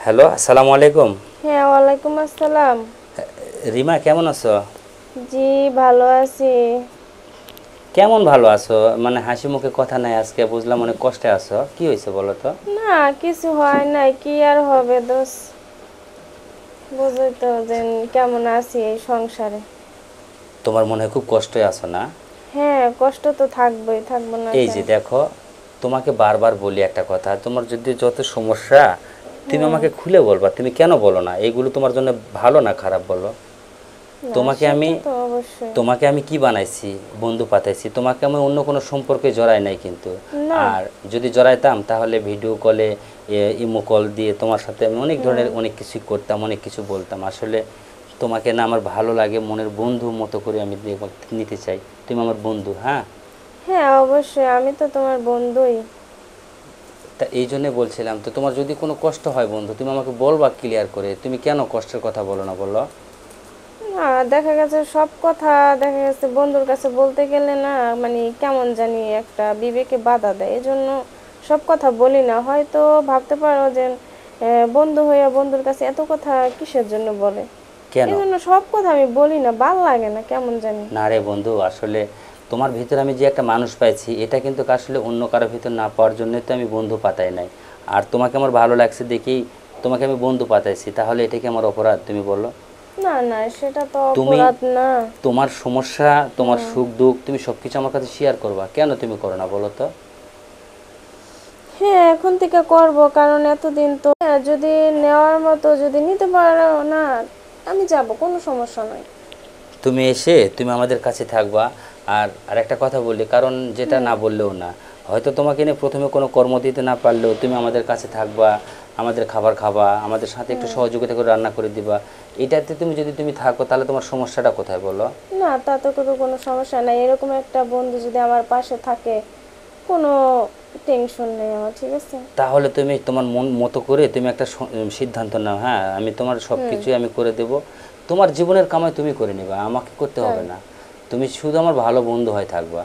Hello, আসসালামু আলাইকুম। হ্যাঁ, ওয়ালাইকুম আসসালাম। রিমা কেমন আছো? জি, ভালো আছি। কেমন ভালো আছো? মানে হাসি মুখে কথা নাই আজকে, বুঝলাম অনেক কষ্টে আছো। কি হয়েছে বলো তো? না, কিছু হয় নাই, কি আর হবে দোষ। বুঝই তো যে কেমন আছি এই সংসারে। তোমার মনে হয় খুব কষ্টে আছো না? হ্যাঁ, কষ্ট তো থাকবোই, থাকবো না এই কেন? যে দেখো, তোমাকে বারবার বলি একটা কথা, তোমার যদি যত সমস্যা তুমি হুম। আমাকে খুলে বলবা, তুমি কেন বলো না? এইগুলো তোমার জন্য ভালো না খারাপ বলো? না, তোমাকে আমি সেটা তো অবশ্যই। তোমাকে আমি কি বানাইছি? বন্ধু পাঠাইছি, তোমাকে আমি অন্য কোনো সম্পর্কে জড়াই নাই কিন্তু। না। আর যদি জড়াইতাম তাহলে ভিডিও কলে, ইমো কল দিয়ে তোমার সাথে আমি অনেক হুম। ধরনের অনেক কিছু করতাম, অনেক কিছু বলতাম। আসলে তোমাকে না আমার ভালো লাগে, মনের বন্ধু মতো করে আমি নিতে চাই। তুমি আমার বন্ধু, হ্যাঁ? হ্যাঁ, অবশ্যই, আমি তো তোমার বন্ধুই। তা এই জন্যে বলছিলাম, তো তোমার যদি কোনো কষ্ট হয় বন্ধু, তুমি আমাকে বলবা ক্লিয়ার করে। তুমি কেন কষ্টের কথা বলো না বলো? না, দেখা গেছে সব কথা, দেখা গেছে বন্ধুর কাছে বলতে গেলে না, মানে কেমন জানি একটা বিবেকে বাধা দেয়, এজন্য সব কথা বলি না। হয়তো ভাবতে পারো যে বন্ধু হইয়া বন্ধুর কাছে এত কথা কিসের জন্য বলে। কেন? এই জন্য সব কথা আমি বলি না, ভাল লাগে না কেমন জানি। না রে বন্ধু, আসলে তোমার ভিতরে আমি যে একটা মানুষ পাইছি, এটা কিন্তু আসলে অন্য কারোর ভিতর না পাওয়ার জন্যই তো আমি বন্ধু পাতাই নাই। আর তোমাকে আমার ভালো লাগছে দেখেই তোমাকে আমি বন্ধু পাতাইছি, তাহলে এটা কি আমার অপরাধ তুমি বলো? না না, সেটা তো তুমি অপরাধ না। তোমার সমস্যা, তোমার হুম। সুখ দুঃখ তুমি সব কিছু আমার কাছে শেয়ার করবা, কেন তুমি করো না বলো তো? হ্যাঁ, এখন থেকে করব, কারণ এতদিন তো যদি নেওয়ার মতো যদি নিতে পারো না, আমি যাব, কোনো সমস্যা নাই। তুমি এসে তুমি আমাদের কাছে থাকবা। আর আরেকটা কথা বলি, কারণ যেটা হুম। না বললেও না, হয়তো তোমাকে নিয়ে প্রথমে কোনো কর্ম দিতে না পারলেও তুমি আমাদের কাছে থাকবা, আমাদের খাবার খাবা, আমাদের সাথে একটু হুম। সহযোগিতা করে রান্না করে দিবা। এটাতে তুমি যদি তুমি থাকো তাহলে তোমার সমস্যাটা কোথায় বলো? না, তাতে তো কোনো সমস্যা নাই, এরকম একটা বন্ধু যদি আমার পাশে থাকে, কোনো টেনশন নেই আমার, ঠিক আছে। তাহলে তুমি তোমার মন মতো করে তুমি একটা সিদ্ধান্ত নাও, হ্যাঁ আমি তোমার সব হুম। কিছুই আমি করে দেব। তোমার জীবনের কামাই তুমি করে নিবা, আমাকে করতে তাই? হবে না। তুমি শুধু আমার ভালো বন্ধু হয়ে থাকবা।